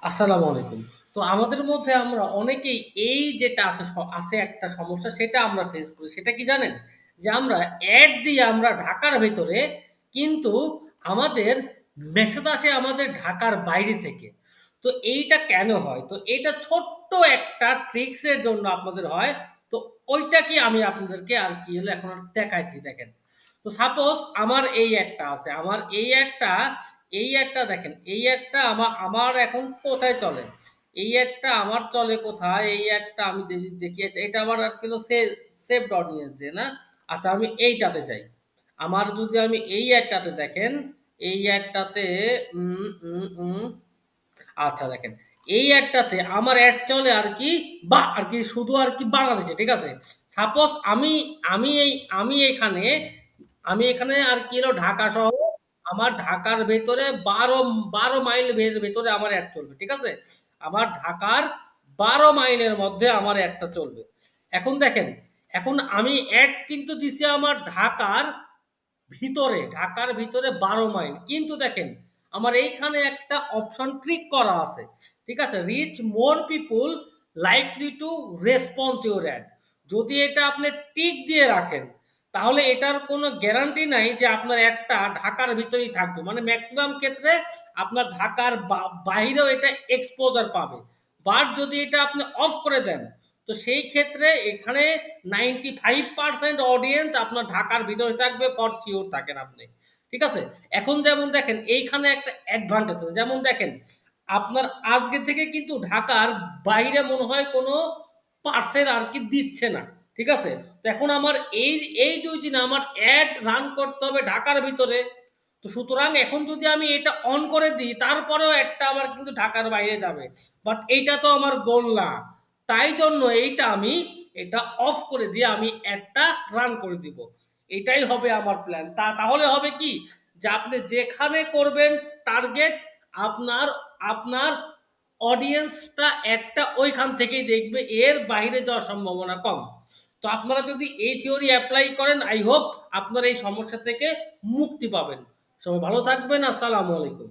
আসসালামু আলাইকুম। তো আমাদের মধ্যে আমরা অনেকেই এই যেটা আছে একটা সমস্যা সেটা আমরা ফেস করি। সেটা কি জানেন? যে আমরা অ্যাড দিয়ে আমরা ঢাকার ভেতরে কিন্তু আমাদের মেসেজ আসে আমাদের ঢাকার বাইরে থেকে। তো এইটা কেন হয়? তো এইটা ছোট্ট একটা ট্রিক্স এর জন্য আপনাদের হয়। তো ওইটা কি আমি আপনাদেরকে আর কি হলো এখন দেখাইছি দেখেন। তো সাপোজ আমার এই একটা আছে। আমার এই একটা দেখেন, এই একটা আমার এখন কোথায় চলে? এই একটা আমার চলে কোথায়? এই একটা আমি দেখি এটা আমার আর কি সেভ অডিয়েন্স যে না। আচ্ছা আমি এইটাতে যাই। আমার যদি আমি এই একটাতে দেখেন, এই একটাতে উম, উম, উম, আচ্ছা দেখেন, এই একটাতে আমার অ্যাড চলে আর কি, বা আর কি শুধু আর কি বাংলাদেশে, ঠিক আছে। সাপোজ আমি এই আমি এখানে আমি এখানে আর কি হলো ঢাকা শহর, আমার ঢাকার ভেতরে 12 মাইল ভেতরে আমার অ্যাড চলবে, ঠিক আছে। আমার ঢাকার 12 মাইলের মধ্যে আমার অ্যাডটা চলবে। এখন দেখেন, এখন আমি অ্যাড কিন্তু দিছি আমার ঢাকার ভিতরে 12 মাইল, কিন্তু দেখেন আমার এইখানে একটা অপশন ক্লিক করা আছে, ঠিক আছে, rich more people likely to response your add. যদি এটা আপনি টিক দিয়ে রাখেন তাহলে এটার কোনো গ্যারান্টি নাই যে আপনার একটা ঢাকার ভিতরেই থাকবে, মানে ম্যাক্সিমাম ক্ষেত্রে আপনার ঢাকার বাইরেও এটা এক্সপোজার পাবে। বাট যদি এটা আপনি অফ করে দেন তো সেই ক্ষেত্রে এখানে 95% অডিয়েন্স আপনার ঢাকার ভিতরে থাকবে, ফর শিওর থাকেন আপনি, ঠিক আছে। এখন যেমন দেখেন এইখানে একটা অ্যাডভান্টেজ আছে, যেমন দেখেন আপনার আজকে থেকে কিন্তু ঢাকার বাইরে মনে হয় কোনো পার্সেল আর কি দিচ্ছে না, ঠিক আছে। তো এখন আমার এই এই 2 দিন আমার অ্যাড রান করতে হবে ঢাকার ভিতরে। তো সুতরাং এখন যদি আমি এটা অন করে দিই তারপরেও একটা আমার কিন্তু ঢাকার বাইরে যাবে, বাট এইটা তো আমার গোল না। তাই জন্য এইটা আমি এটা অফ করে দিয়ে আমি একটা রান করে দিব। এটাই হবে আমার প্ল্যান। তাহলে হবে কি, যে আপনি যেখানে করবেন টার্গেট, আপনার আপনার অডিয়েন্সটা একটা ওইখান থেকেই দেখবে, এর বাইরে যাওয়ার সম্ভাবনা কম। তো আপনারা যদি এই থিওরি অ্যাপ্লাই করেন, আই হোপ আপনার এই সমস্যা থেকে মুক্তি পাবেন। সবাই ভালো থাকবেন। আসসালামু আলাইকুম।